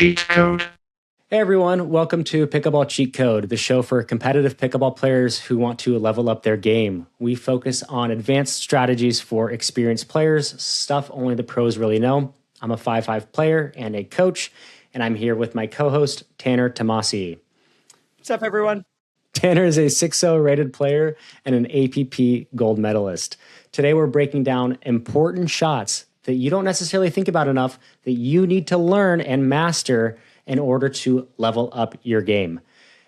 Cheat Code. Hey everyone, welcome to Pickleball Cheat Code, the show for competitive pickleball players who want to level up their game. We focus on advanced strategies for experienced players, stuff only the pros really know. I'm a 5'5" player and a coach, and I'm here with my co-host, Tanner Tomasi. What's up, everyone? Tanner is a 6-0 rated player and an APP gold medalist. Today we're breaking down important shots that you don't necessarily think about enough that you need to learn and master in order to level up your game.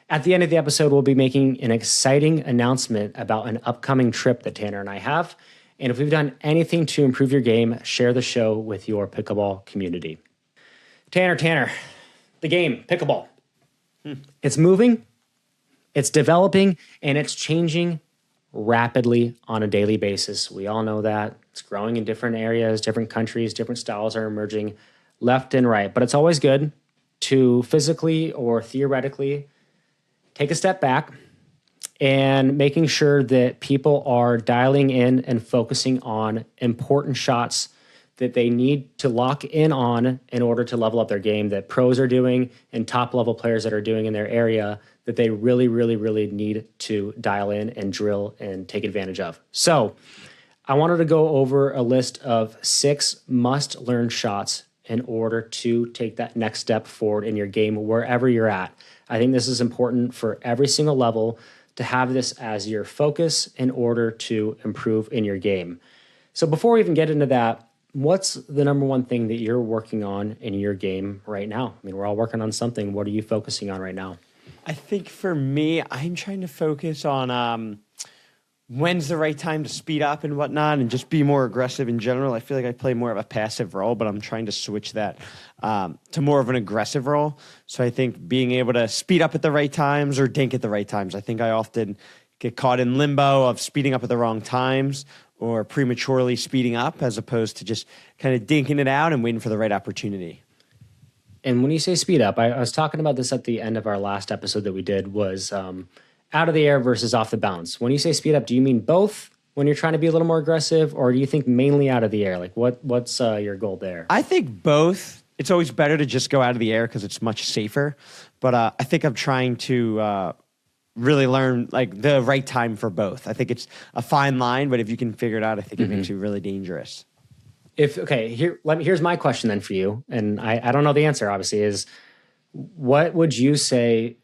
At the end of the episode, we'll be making an exciting announcement about an upcoming trip that Tanner and I have. And if we've done anything to improve your game, share the show with your pickleball community. Tanner, the game, pickleball. It's moving, it's developing, and it's changing rapidly on a daily basis. We all know that. It's growing in different areas, different countries, different styles are emerging left and right. But it's always good to physically or theoretically take a step back and making sure that people are dialing in and focusing on important shots that they need to lock in on in order to level up their game, that pros are doing and top level players that are doing in their area that they really, really, really need to dial in and drill and take advantage of. So I wanted to go over a list of 6 must-learn shots in order to take that next step forward in your game wherever you're at. I think this is important for every single level to have this as your focus in order to improve in your game. So before we even get into that, what's the number one thing that you're working on in your game right now? I mean, we're all working on something. What are you focusing on right now? I think for me, I'm trying to focus on when's the right time to speed up and whatnot and just be more aggressive in general. I feel like I play more of a passive role, but I'm trying to switch that to more of an aggressive role. So I think being able to speed up at the right times or dink at the right times. I think I often get caught in limbo of speeding up at the wrong times or prematurely speeding up as opposed to just kind of dinking it out and waiting for the right opportunity. And when you say speed up, I was talking about this at the end of our last episode that we did was out of the air versus off the bounce. When you say speed up, do you mean both when you're trying to be a little more aggressive, or do you think mainly out of the air? Like what's your goal there? I think both. It's always better to just go out of the air because it's much safer. But I think I'm trying to really learn like the right time for both. I think it's a fine line, but if you can figure it out, I think it makes you really dangerous. Here's my question then for you, and I don't know the answer. Obviously, is what would you say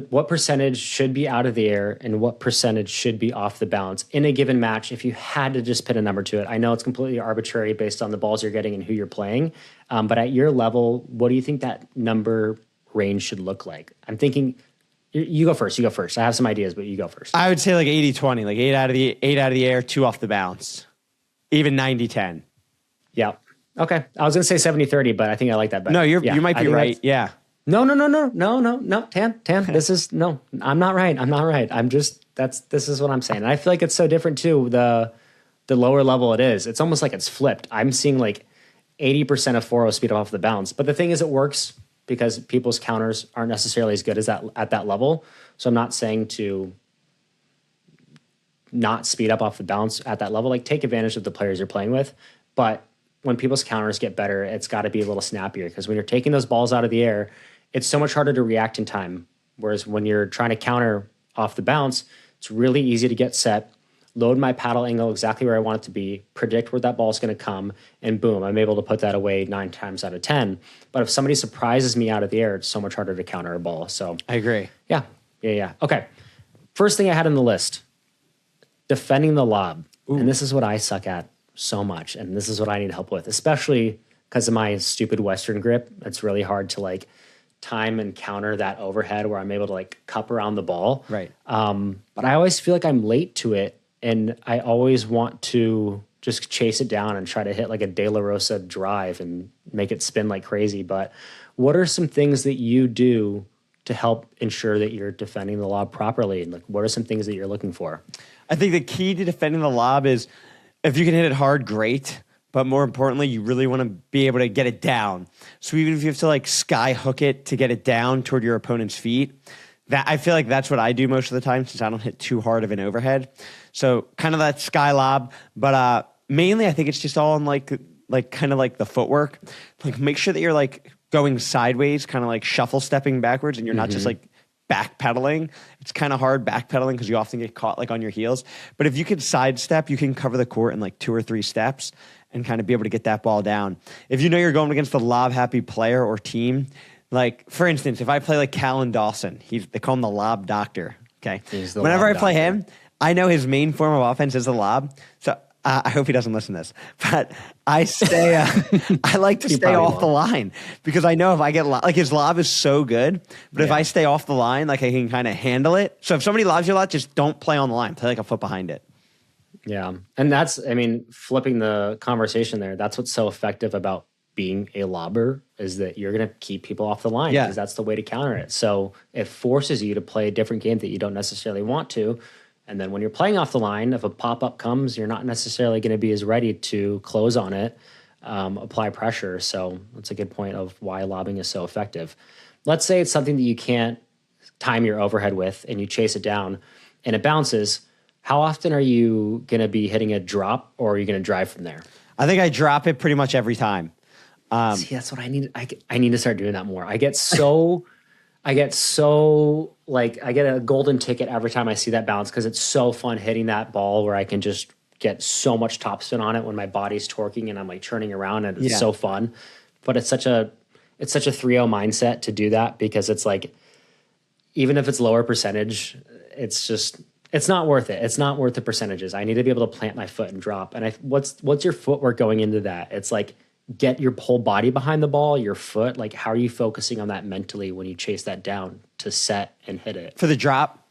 what percentage should be out of the air and what percentage should be off the bounce in a given match if you had to just put a number to it? I know it's completely arbitrary based on the balls you're getting and who you're playing, but at your level, what do you think that number range should look like? I'm thinking you go first. I have some ideas, but you go first. I would say like 80-20, like 8 out of the air, 2 off the bounce, even 90-10. Yeah. Okay. I was going to say 70-30, but I think I like that better. No, you might be right. Yeah. No. Tan. This is no. I'm not right. This is what I'm saying. And I feel like it's so different too. The lower level it is, it's almost like it's flipped. I'm seeing like 80% of 4.0 speed off the bounce. But the thing is, it works because people's counters aren't necessarily as good as that at that level. So I'm not saying to not speed up off the bounce at that level. Like take advantage of the players you're playing with, but when people's counters get better, it's got to be a little snappier because when you're taking those balls out of the air, it's so much harder to react in time. Whereas when you're trying to counter off the bounce, it's really easy to get set, load my paddle angle exactly where I want it to be, predict where that ball is going to come, and boom, I'm able to put that away 9 times out of 10. But if somebody surprises me out of the air, it's so much harder to counter a ball. So I agree. Yeah. Okay. First thing I had on the list, defending the lob. Ooh. And this is what I suck at so much, and this is what I need help with, especially because of my stupid Western grip. It's really hard to like time and counter that overhead where I'm able to like cup around the ball. Right. But I always feel like I'm late to it, and I always want to just chase it down and try to hit like a De La Rosa drive and make it spin like crazy. But what are some things that you do to help ensure that you're defending the lob properly? And like, what are some things that you're looking for? I think the key to defending the lob is if you can hit it hard, great. But more importantly, you really want to be able to get it down. So even if you have to like sky hook it to get it down toward your opponent's feet, that I feel like that's what I do most of the time since I don't hit too hard of an overhead. So kind of that sky lob. But mainly I think it's just all in like kind of like the footwork. Like make sure that you're like going sideways, kind of like shuffle stepping backwards, and you're not just like backpedaling. It's kind of hard backpedaling because you often get caught like on your heels. But if you can sidestep, you can cover the court in like 2 or 3 steps and kind of be able to get that ball down. If you know you're going against a lob happy player or team, like for instance, if I play like Callan Dawson, they call him the lob doctor. Okay. Whenever I play him, I know his main form of offense is the lob. So I hope he doesn't listen to this, but I stay. I like to stay off the line because I know if I get like his lob is so good, but if I stay off the line, like I can kind of handle it. So if somebody lobs you a lot, just don't play on the line. Play like a foot behind it. Yeah, and that's, I mean, flipping the conversation there. That's what's so effective about being a lobber is that you're going to keep people off the line because that's the way to counter it. So it forces you to play a different game that you don't necessarily want to. And then when you're playing off the line, if a pop-up comes, you're not necessarily going to be as ready to close on it, apply pressure. So that's a good point of why lobbing is so effective. Let's say it's something that you can't time your overhead with and you chase it down and it bounces. How often are you going to be hitting a drop or are you going to drive from there? I think I drop it pretty much every time. See, that's what I need. I need to start doing that more. I get so like I get a golden ticket every time I see that bounce because it's so fun hitting that ball where I can just get so much topspin on it when my body's torquing and I'm like turning around and it's so fun. But it's such a 3-0 mindset to do that because it's like even if it's lower percentage, it's not worth it. It's not worth the percentages. I need to be able to plant my foot and drop. And what's your footwork going into that? It's like get your whole body behind the ball, your foot. Like, how are you focusing on that mentally when you chase that down to set and hit it? For the drop?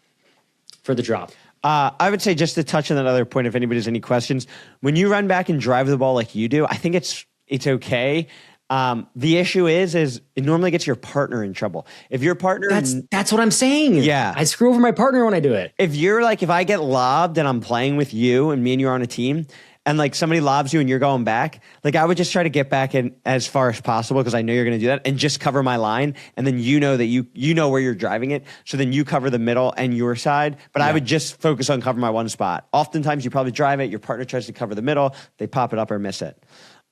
For the drop. I would say just to touch on that other point, if anybody has any questions, when you run back and drive the ball like you do, I think it's okay. The issue is it normally gets your partner in trouble. If your partner... That's what I'm saying. Yeah. I screw over my partner when I do it. If you're like, if I get lobbed and I'm playing with you and me and you are on a team and like somebody lobs you and you're going back, like I would just try to get back in as far as possible because I know you're going to do that and just cover my line. And then you know that you know where you're driving it. So then you cover the middle and your side. But I would just focus on covering my one spot. Oftentimes you probably drive it. Your partner tries to cover the middle. They pop it up or miss it.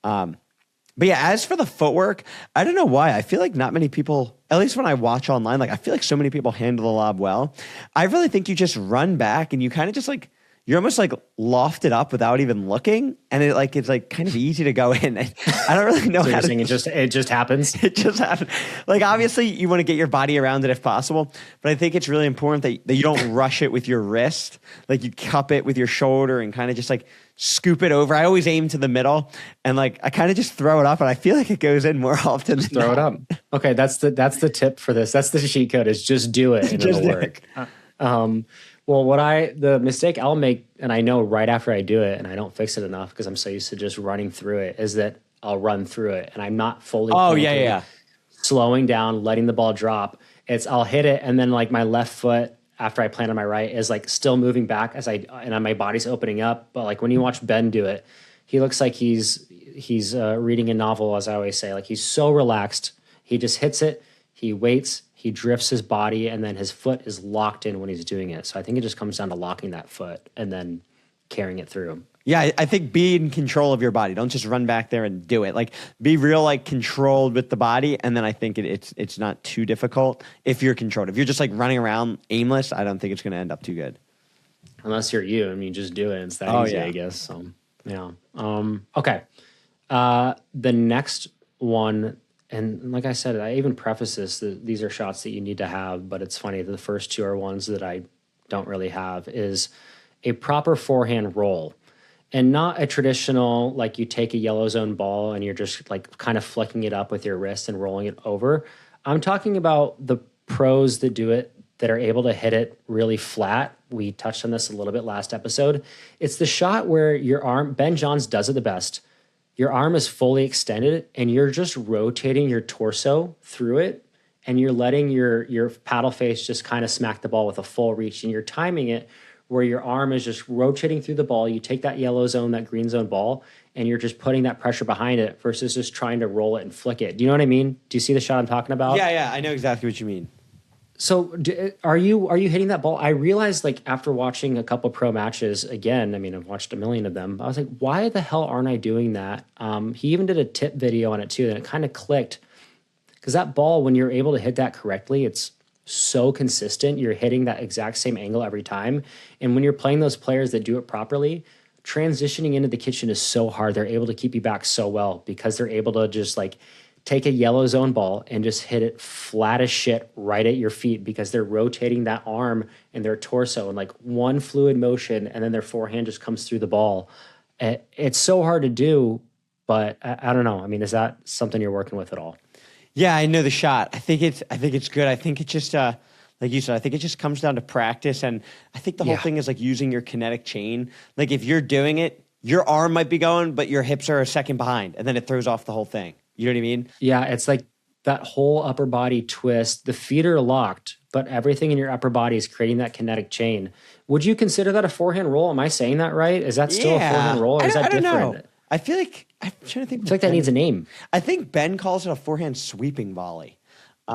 But yeah, as for the footwork, I don't know why. I feel like not many people, at least when I watch online, like I feel like so many people handle the lob well. I really think you just run back and you kind of just like, you're almost like loft it up without even looking. And it's like kind of easy to go in. I don't really know so how to. It just happens. It just happens. Like obviously you want to get your body around it if possible, but I think it's really important that you don't rush it with your wrist. Like you cup it with your shoulder and kind of just like scoop it over. I always aim to the middle and like I kind of just throw it up and I feel like it goes in more often. Just throw it up. Okay, that's the tip for this. That's the cheat code is just do it and it'll work. Well, the mistake I'll make, and I know right after I do it, and I don't fix it enough because I'm so used to just running through it, is that I'll run through it, and I'm not fully slowing down, letting the ball drop. I'll hit it, and then like my left foot after I plant on my right is like still moving back and my body's opening up. But like when you watch Ben do it, he looks like he's reading a novel, as I always say. Like he's so relaxed, he just hits it, he waits. He drifts his body, and then his foot is locked in when he's doing it. So I think it just comes down to locking that foot and then carrying it through. Yeah, I think be in control of your body. Don't just run back there and do it. Like be real, like controlled with the body, and then I think it's not too difficult if you're controlled. If you're just like running around aimless, I don't think it's going to end up too good. Unless you're you, I mean, just do it. It's that easy, I guess. So yeah. Okay. The next one. And like I said, I even preface this, that these are shots that you need to have, but it's funny, the first two are ones that I don't really have, is a proper forehand roll. And not a traditional, like you take a yellow zone ball and you're just like kind of flicking it up with your wrist and rolling it over. I'm talking about the pros that do it, that are able to hit it really flat. We touched on this a little bit last episode. It's the shot where your arm, Ben Johns does it the best. Your arm is fully extended and you're just rotating your torso through it and you're letting your paddle face just kind of smack the ball with a full reach and you're timing it where your arm is just rotating through the ball. You take that yellow zone, that green zone ball, and you're just putting that pressure behind it versus just trying to roll it and flick it. Do you know what I mean? Do you see the shot I'm talking about? Yeah, I know exactly what you mean. So are you hitting that ball? I realized like after watching a couple pro matches again, I mean, I've watched a million of them. I was like, why the hell aren't I doing that? He even did a tip video on it too. And it kind of clicked because because that ball, when you're able to hit that correctly, it's so consistent. You're hitting that exact same angle every time. And when you're playing those players that do it properly, transitioning into the kitchen is so hard. They're able to keep you back so well because they're able to just like take a yellow zone ball and just hit it flat as shit right at your feet because they're rotating that arm and their torso in like one fluid motion, and then their forehand just comes through the ball. It's so hard to do, but I don't know. I mean, is that something you're working with at all? Yeah, I know the shot. I think it's good. I think it just like you said, I think it just comes down to practice, and I think the whole thing is like using your kinetic chain. Like if you're doing it, your arm might be going, but your hips are a second behind, and then it throws off the whole thing. You know what I mean? Yeah, it's like that whole upper body twist. The feet are locked, but everything in your upper body is creating that kinetic chain. Would you consider that a forehand roll? Am I saying that right? Is that still a forehand roll, or is that different? I don't know. I feel like I'm trying to think. I feel like that needs a name. I think Ben calls it a forehand sweeping volley.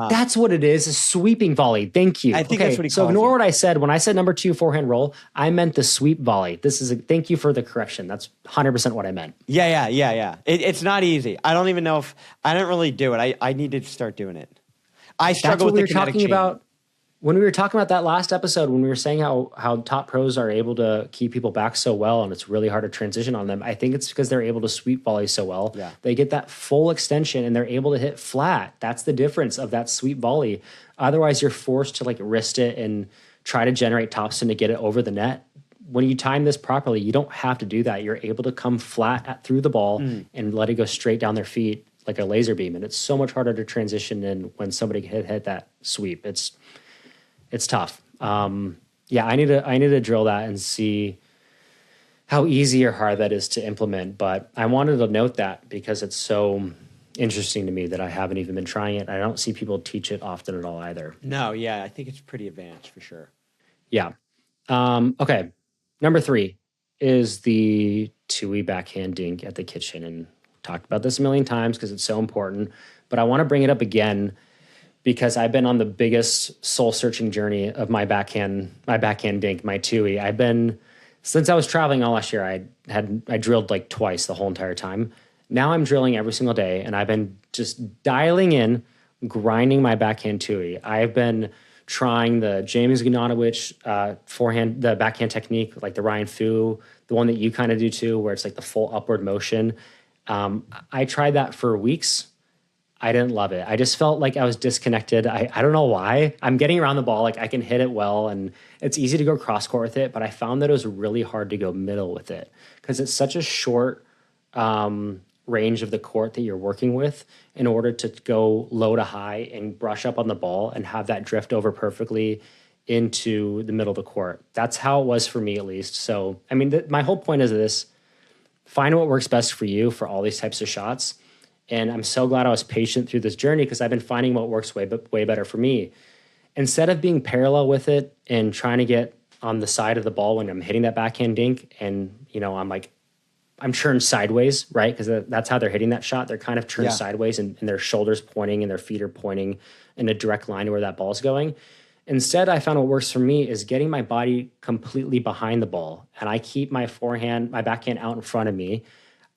That's what it is, a sweeping volley. Thank you. I think that's what he calls it. So ignore what I said. When I said number 2 forehand roll, I meant the sweep volley. Thank you for the correction. That's 100% what I meant. Yeah. It's not easy. I don't even know if I don't really do it. I need to start doing it. I struggle with the kinetic chain. About when we were talking about that last episode, when we were saying how top pros are able to keep people back so well and it's really hard to transition on them, I think it's because they're able to sweep volley so well. Yeah. They get that full extension and they're able to hit flat. That's the difference of that sweep volley. Otherwise, you're forced to like wrist it and try to generate topspin to get it over the net. When you time this properly, you don't have to do that. You're able to come flat through the ball and let it go straight down their feet like a laser beam. And it's so much harder to transition in when somebody hit that sweep. It's tough. Yeah, I need to drill that and see how easy or hard that is to implement. But I wanted to note that because it's so interesting to me that I haven't even been trying it. I don't see people teach it often at all either. No, yeah, I think it's pretty advanced for sure. Yeah. Okay. Number 3 is the two-way backhand dink at the kitchen. And talked about this a million times because it's so important. But I want to bring it up again because I've been on the biggest soul-searching journey of my backhand dink, my two-way. I've been, since I was traveling all last year, I drilled like twice the whole entire time. Now I'm drilling every single day, and I've been just dialing in, grinding my backhand two-way. I've been trying the James Gnatowicz forehand, the backhand technique, like the Ryan Fu, the one that you kind of do too, where it's like the full upward motion. I tried that for weeks. I didn't love it. I just felt like I was disconnected. I don't know why. I'm getting around the ball. Like I can hit it well and it's easy to go cross court with it, but I found that it was really hard to go middle with it because it's such a short range of the court that you're working with in order to go low to high and brush up on the ball and have that drift over perfectly into the middle of the court. That's how it was for me at least. So, I mean, my whole point is this: find what works best for you for all these types of shots. And I'm so glad I was patient through this journey because I've been finding what works way better for me. Instead of being parallel with it and trying to get on the side of the ball when I'm hitting that backhand dink and, you know, I'm turned sideways, right? Because that's how they're hitting that shot. They're kind of turned sideways and their shoulders pointing and their feet are pointing in a direct line to where that ball's going. Instead, I found what works for me is getting my body completely behind the ball. And I keep my backhand out in front of me.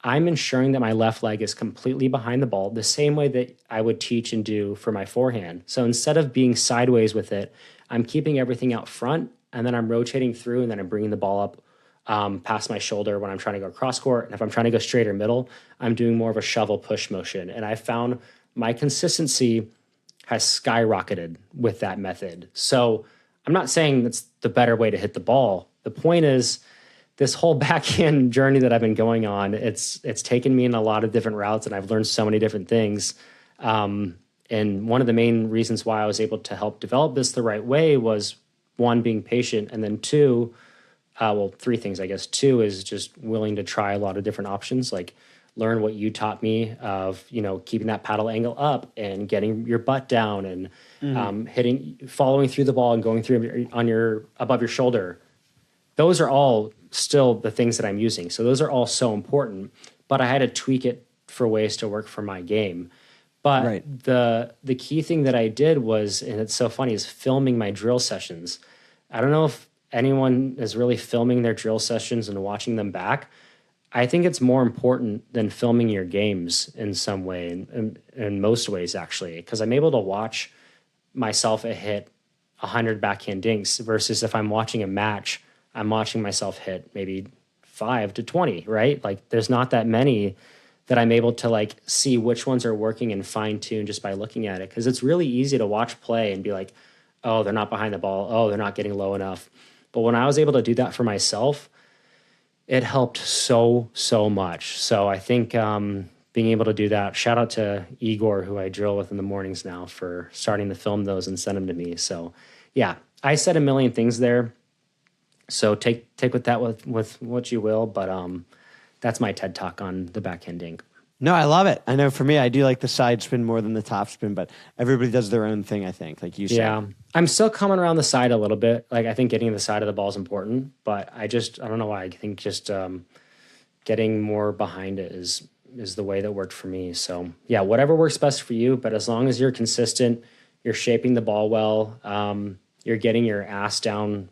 I'm ensuring that my left leg is completely behind the ball, the same way that I would teach and do for my forehand. So instead of being sideways with it, I'm keeping everything out front, and then I'm rotating through, and then I'm bringing the ball up past my shoulder when I'm trying to go cross court. And if I'm trying to go straight or middle, I'm doing more of a shovel push motion. And I found my consistency has skyrocketed with that method. So I'm not saying that's the better way to hit the ball. The point is, this whole backhand journey that I've been going on, it's taken me in a lot of different routes, and I've learned so many different things. And one of the main reasons why I was able to help develop this the right way was, one, being patient, and then two, three things, I guess. Two is just willing to try a lot of different options, like learn what you taught me of, you know, keeping that paddle angle up and getting your butt down and following through the ball and going through above your shoulder. Those are all still the things that I'm using. So those are all so important, but I had to tweak it for ways to work for my game. But the key thing that I did was, and it's so funny, is filming my drill sessions. I don't know if anyone is really filming their drill sessions and watching them back. I think it's more important than filming your games in some way, in most ways, actually, because I'm able to watch myself hit 100 backhand dinks versus if I'm watching a match, I'm watching myself hit maybe 5 to 20, right? Like there's not that many that I'm able to like see which ones are working and fine tune just by looking at it. Cause it's really easy to watch play and be like, oh, they're not behind the ball. Oh, they're not getting low enough. But when I was able to do that for myself, it helped so much. So I think being able to do that, shout out to Igor, who I drill with in the mornings now, for starting to film those and send them to me. So yeah, I said a million things there. So take with that with what you will, but that's my TED talk on the backhand dink. No, I love it. I know for me, I do like the side spin more than the top spin, but everybody does their own thing, I think, like you said. Yeah. I'm still coming around the side a little bit. Like I think getting the side of the ball is important, but I don't know why. I think just getting more behind it is the way that worked for me. So yeah, whatever works best for you, but as long as you're consistent, you're shaping the ball well, you're getting your ass down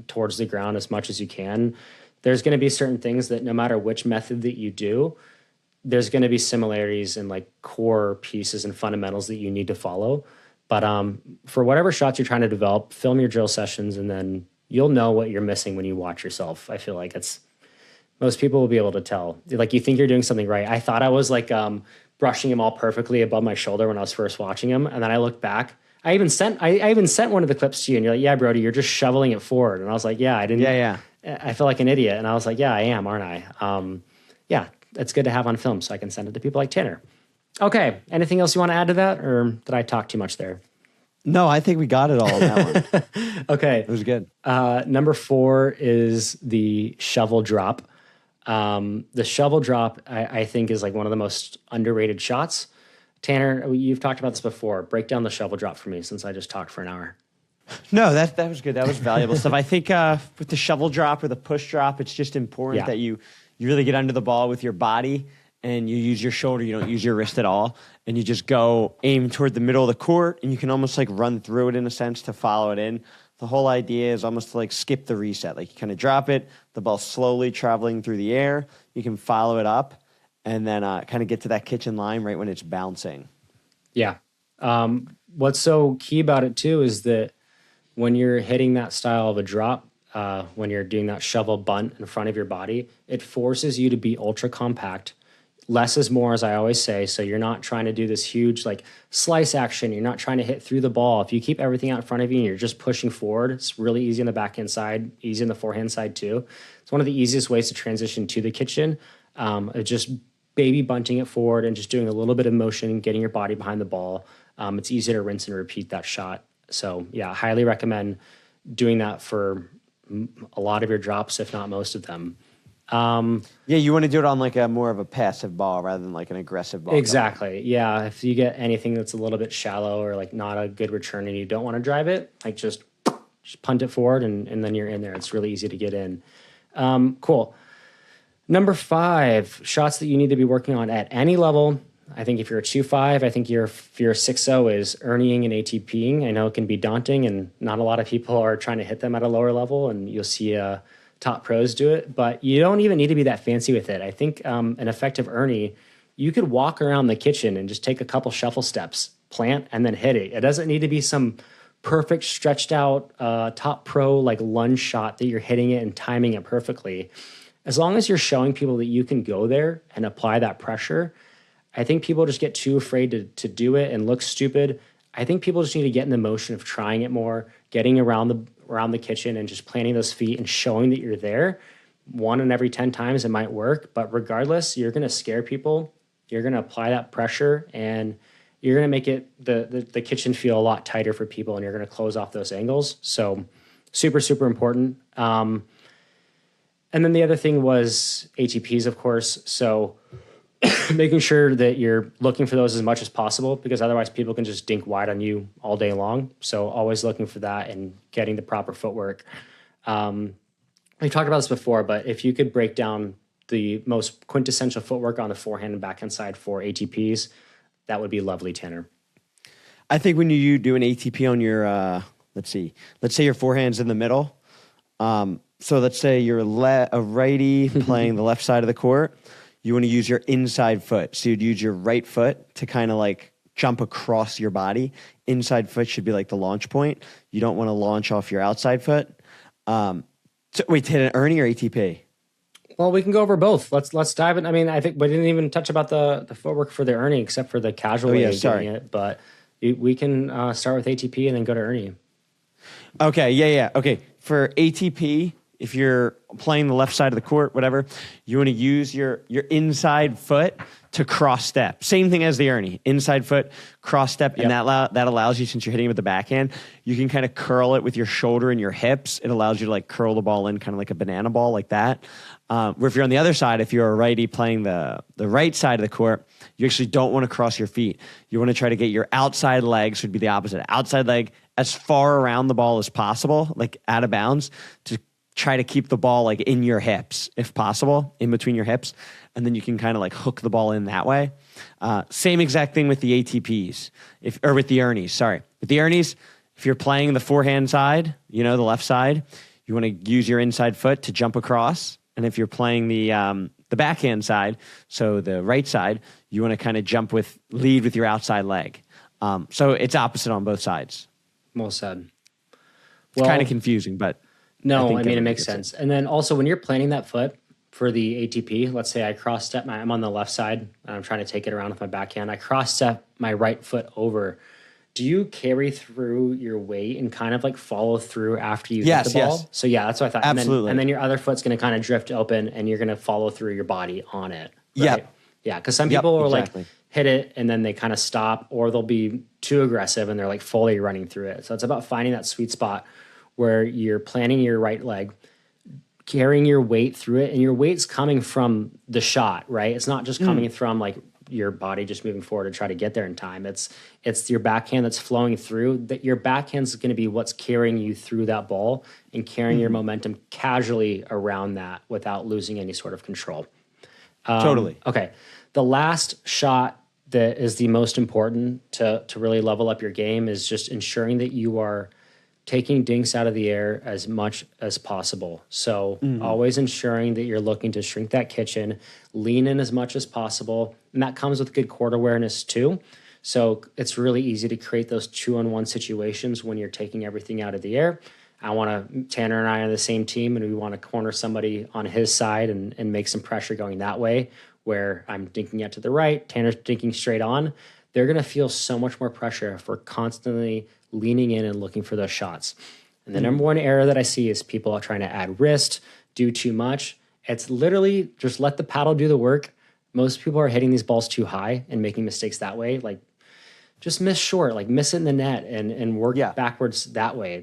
towards the ground as much as you can, there's going to be certain things that no matter which method that you do, there's going to be similarities in like core pieces and fundamentals that you need to follow. But for whatever shots you're trying to develop, film your drill sessions, and then you'll know what you're missing when you watch yourself. I feel like most people will be able to tell. Like you think you're doing something right. I thought I was like brushing him all perfectly above my shoulder when I was first watching him, and then I looked back. I even sent one of the clips to you, and you're like, "Yeah, Brodie, you're just shoveling it forward." And I was like, "Yeah, I didn't." Yeah. I feel like an idiot, and I was like, "Yeah, I am, aren't I?" Yeah, it's good to have on film, so I can send it to people like Tanner. Okay, anything else you want to add to that, or did I talk too much there? No, I think we got it all on that one. Okay. It was good. Number 4 is the shovel drop. The shovel drop, I think, is like one of the most underrated shots. Tanner, you've talked about this before. Break down the shovel drop for me, since I just talked for an hour. No, that was good. That was valuable stuff. I think with the shovel drop or the push drop, it's just important that you really get under the ball with your body and you use your shoulder. You don't use your wrist at all. And you just go aim toward the middle of the court, and you can almost like run through it in a sense to follow it in. The whole idea is almost to like skip the reset. Like you kind of drop it, the ball slowly traveling through the air. You can follow it up and then kind of get to that kitchen line right when it's bouncing. Yeah. What's so key about it too is that when you're hitting that style of a drop, when you're doing that shovel bunt in front of your body, it forces you to be ultra compact. Less is more, as I always say. So you're not trying to do this huge like slice action. You're not trying to hit through the ball. If you keep everything out in front of you and you're just pushing forward, it's really easy on the backhand side, easy on the forehand side too. It's one of the easiest ways to transition to the kitchen. Just baby bunting it forward and just doing a little bit of motion and getting your body behind the ball. It's easy to rinse and repeat that shot. So yeah, highly recommend doing that for a lot of your drops, if not most of them. Yeah, you want to do it on like a more of a passive ball rather than like an aggressive ball. Exactly. Yeah. If you get anything that's a little bit shallow or like not a good return and you don't want to drive it, like just punt it forward and then you're in there. It's really easy to get in. Cool. Number 5, shots that you need to be working on at any level. I think if you're a 2.5, I think if you're a 6.0 is ernieing and ATPing. I know it can be daunting and not a lot of people are trying to hit them at a lower level, and you'll see top pros do it, but you don't even need to be that fancy with it. I think an effective ernie, you could walk around the kitchen and just take a couple shuffle steps, plant, and then hit it. It doesn't need to be some perfect stretched out top pro like lunge shot that you're hitting it and timing it perfectly. As long as you're showing people that you can go there and apply that pressure, I think people just get too afraid to do it and look stupid. I think people just need to get in the motion of trying it more, getting around the kitchen and just planting those feet and showing that you're there. 1 in every 10 times it might work, but regardless, you're going to scare people. You're going to apply that pressure and you're going to make it the kitchen feel a lot tighter for people, and you're going to close off those angles. So super, super important. And then the other thing was ATPs, of course. So making sure that you're looking for those as much as possible, because otherwise people can just dink wide on you all day long. So always looking for that and getting the proper footwork. We talked about this before, but if you could break down the most quintessential footwork on the forehand and backhand side for ATPs, that would be lovely, Tanner. I think when you do an ATP on your, let's say your forehand's in the middle, So let's say you're a righty playing the left side of the court. You want to use your inside foot. So you'd use your right foot to kind of like jump across your body. Inside foot should be like the launch point. You don't want to launch off your outside foot. So wait, to hit an ernie or ATP? Well, we can go over both. Let's dive in. I mean, I think we didn't even touch about the footwork for the ernie, except for the casual way of doing it. But we can start with ATP and then go to ernie. Okay, yeah. Okay, for ATP, if you're playing the left side of the court, whatever, you want to use your inside foot to cross step. Same thing as the ernie. Inside foot, cross step, and that allows you, since you're hitting with the backhand, you can kind of curl it with your shoulder and your hips. It allows you to like curl the ball in kind of like a banana ball like that. Where if you're on the other side, if you're a righty playing the right side of the court, you actually don't want to cross your feet. You want to try to get your outside leg, so it'd be the opposite, outside leg as far around the ball as possible, like out of bounds, to try to keep the ball like in your hips, if possible, in between your hips. And then you can kind of like hook the ball in that way. Same exact thing with the ATPs, or with the ernies, sorry. With the ernies, if you're playing the forehand side, the left side, you want to use your inside foot to jump across. And if you're playing the backhand side, so the right side, you want to kind of lead with your outside leg. So it's opposite on both sides. Well said. It's kind of confusing, but no, I mean, it makes sense. And then also when you're planning that foot for the ATP, let's say I cross step, I'm on the left side and I'm trying to take it around with my backhand. I cross step my right foot over. Do you carry through your weight and kind of like follow through after you hit the ball? Yes. So yeah, that's what I thought. Absolutely. And then your other foot's going to kind of drift open and you're going to follow through your body on it. Right? Yep. Yeah, because some people will like hit it and then they kind of stop, or they'll be too aggressive and they're like fully running through it. So it's about finding that sweet spot where you're planning your right leg, carrying your weight through it, and your weight's coming from the shot, right? It's not just coming from like your body just moving forward to try to get there in time. It's your backhand that's flowing through. That your backhand's going to be what's carrying you through that ball and carrying your momentum casually around that without losing any sort of control. Totally. Okay. The last shot that is the most important to really level up your game is just ensuring that you are taking dinks out of the air as much as possible. So always ensuring that you're looking to shrink that kitchen, lean in as much as possible. And that comes with good court awareness too. So it's really easy to create those 2-on-1 situations when you're taking everything out of the air. Tanner and I are the same team, and we want to corner somebody on his side and make some pressure going that way, where I'm dinking out to the right, Tanner's dinking straight on. They're going to feel so much more pressure if we're constantly leaning in and looking for those shots. And the number one error that I see is people are trying to add wrist, do too much. It's literally just let the paddle do the work. Most people are hitting these balls too high and making mistakes that way. Like just miss short, like miss it in the net and work backwards that way.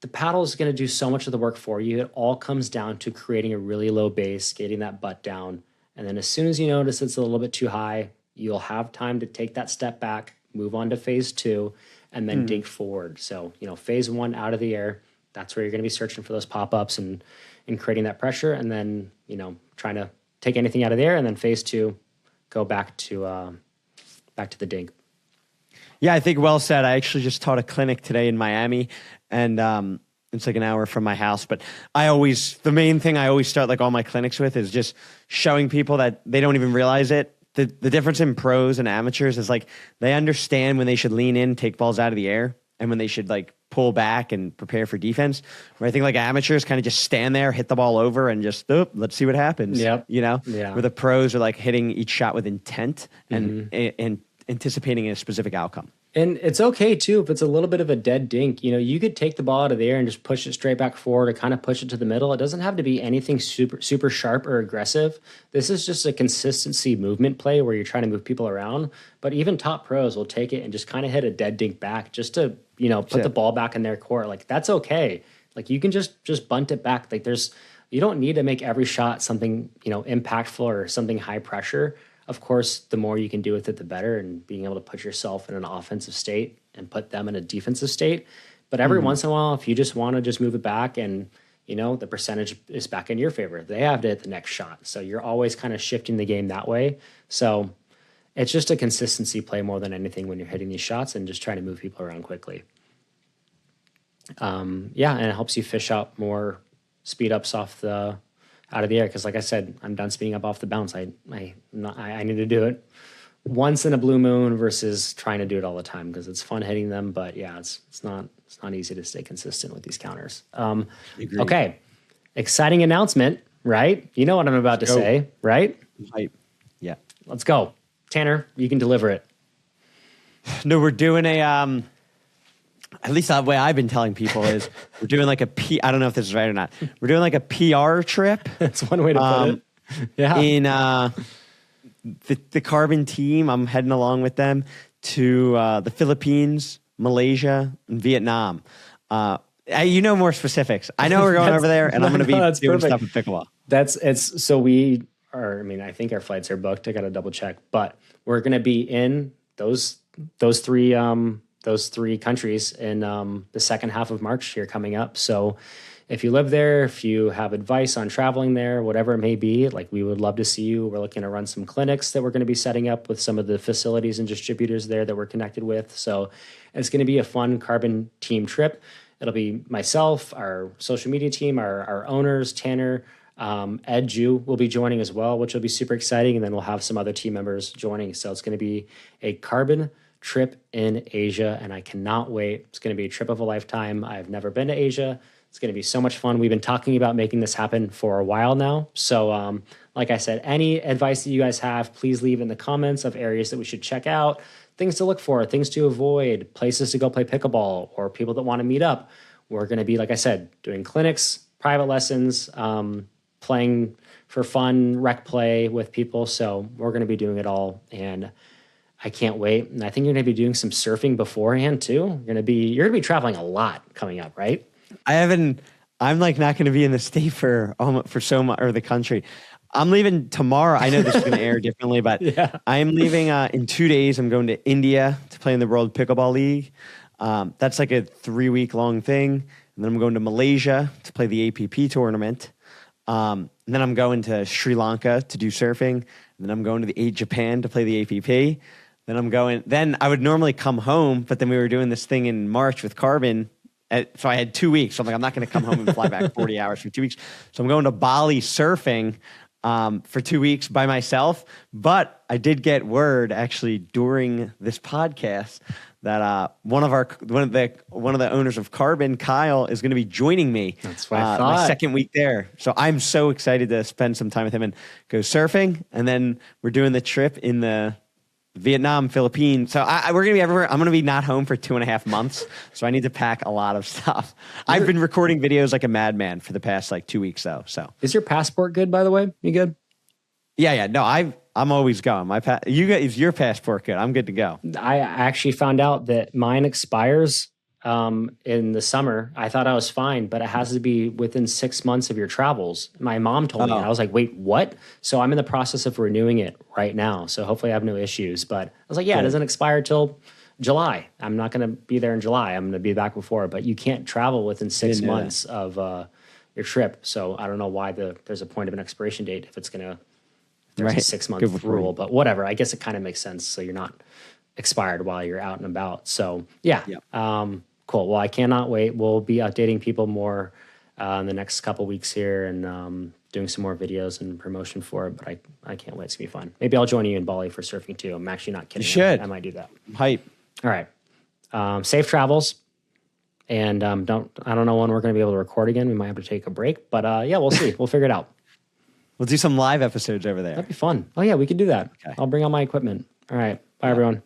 The paddle is going to do so much of the work for you. It all comes down to creating a really low base, getting that butt down. And then as soon as you notice it's a little bit too high, you'll have time to take that step back, move on to phase 2, and then dink forward. So, phase 1 out of the air, that's where you're going to be searching for those pop-ups and creating that pressure. And then, trying to take anything out of the air. And then phase 2, go back to the dink. Yeah, I think well said. I actually just taught a clinic today in Miami, and it's like an hour from my house. But the main thing I always start like all my clinics with is just showing people that they don't even realize it. The difference in pros and amateurs is like they understand when they should lean in, take balls out of the air, and when they should like pull back and prepare for defense. Where I think like amateurs kind of just stand there, hit the ball over, and just let's see what happens. Yep. Where the pros are like hitting each shot with intent and anticipating a specific outcome. And it's okay too if it's a little bit of a dead dink. You could take the ball out of the air and just push it straight back forward, or kind of push it to the middle. It doesn't have to be anything super sharp or aggressive. This is just a consistency movement play where you're trying to move people around. But even top pros will take it and just kind of hit a dead dink back just to put the ball back in their court. Like that's okay. Like you can just bunt it back. Like you don't need to make every shot something impactful or something high pressure. Of course, the more you can do with it, the better, and being able to put yourself in an offensive state and put them in a defensive state. But every once in a while, if you just want to just move it back and, the percentage is back in your favor, they have to hit the next shot. So you're always kind of shifting the game that way. So it's just a consistency play more than anything when you're hitting these shots and just trying to move people around quickly. And it helps you fish out more speed ups off the out of the air. Because like I said, I'm done speeding up off the bounce. I need to do it once in a blue moon versus trying to do it all the time because it's fun hitting them. But yeah, it's not easy to stay consistent with these counters. Okay, exciting announcement, right? You know what I'm about to say, right? Hype. Yeah. Let's go. Tanner, you can deliver it. No, we're doing a, at least the way I've been telling people is we're doing like I don't know if this is right or not. We're doing like a PR trip. That's one way to put it. Yeah. In the Carbon team, I'm heading along with them to the Philippines, Malaysia, and Vietnam. You know more specifics. I know we're going over there, and I'm going to be doing stuff with pickleball. I think our flights are booked. I got to double check, but we're going to be in those three countries in the second half of March here coming up. So if you live there, if you have advice on traveling there, whatever it may be, like we would love to see you. We're looking to run some clinics that we're going to be setting up with some of the facilities and distributors there that we're connected with. So it's going to be a fun Carbon team trip. It'll be myself, our social media team, our owners, Tanner, Ed Jew will be joining as well, which will be super exciting. And then we'll have some other team members joining. So it's going to be a Carbon trip in Asia, and I cannot wait. It's going to be a trip of a lifetime. I've never been to Asia. It's going to be so much fun. We've been talking about making this happen for a while now. So like I said, any advice that you guys have, please leave in the comments of areas that we should check out, things to look for, things to avoid, places to go play pickleball, or people that want to meet up. We're going to be, like I said, doing clinics, private lessons, playing for fun, rec play with people. So we're going to be doing it all, and I can't wait. And I think you're going to be doing some surfing beforehand too. You're going to be traveling a lot coming up, right? I'm like not going to be in the state for so much, or the country. I'm leaving tomorrow. I know this is going to air differently, but yeah. I'm leaving in 2 days. I'm going to India to play in the World Pickleball League. That's like a 3-week long thing. And then I'm going to Malaysia to play the APP tournament. And then I'm going to Sri Lanka to do surfing. And then I'm going to Japan to play the APP. Then I would normally come home, but then we were doing this thing in March with Carbon. So I had 2 weeks. So I'm like, I'm not going to come home and fly back 40 hours for 2 weeks. So I'm going to Bali surfing for 2 weeks by myself. But I did get word actually during this podcast that one of the owners of Carbon, Kyle, is going to be joining me. That's what I thought. My second week there. So I'm so excited to spend some time with him and go surfing. And then we're doing the trip in the Vietnam, Philippines. So we're going to be everywhere. I'm going to be not home for 2.5 months. So I need to pack a lot of stuff. I've been recording videos like a madman for the past 2 weeks though. So is your passport good, by the way? You good? Yeah. No, I'm always going. Is your passport good? I'm good to go. I actually found out that mine expires in the summer. I thought I was fine, but it has to be within 6 months of your travels. My mom told me. I was like, wait, what? So I'm in the process of renewing it right now. So hopefully I have no issues. But I was like, yeah, It doesn't expire till July. I'm not going to be there in July. I'm going to be back before. But you can't travel within 6 months of your trip. So I don't know why there's a point of an expiration date if it's going to. There's a 6 month rule, but whatever. I guess it kind of makes sense. So you're not expired while you're out and about. So yeah. Cool. Well, I cannot wait. We'll be updating people more in the next couple weeks here and doing some more videos and promotion for it. But I can't wait. It's gonna be fun. Maybe I'll join you in Bali for surfing too. I'm actually not kidding. You should. I might do that. Hype. All right. Safe travels. And I don't know when we're going to be able to record again. We might have to take a break, but yeah, we'll see. We'll figure it out. We'll do some live episodes over there. That'd be fun. Oh yeah, we could do that. Okay. I'll bring all my equipment. All right. Bye everyone.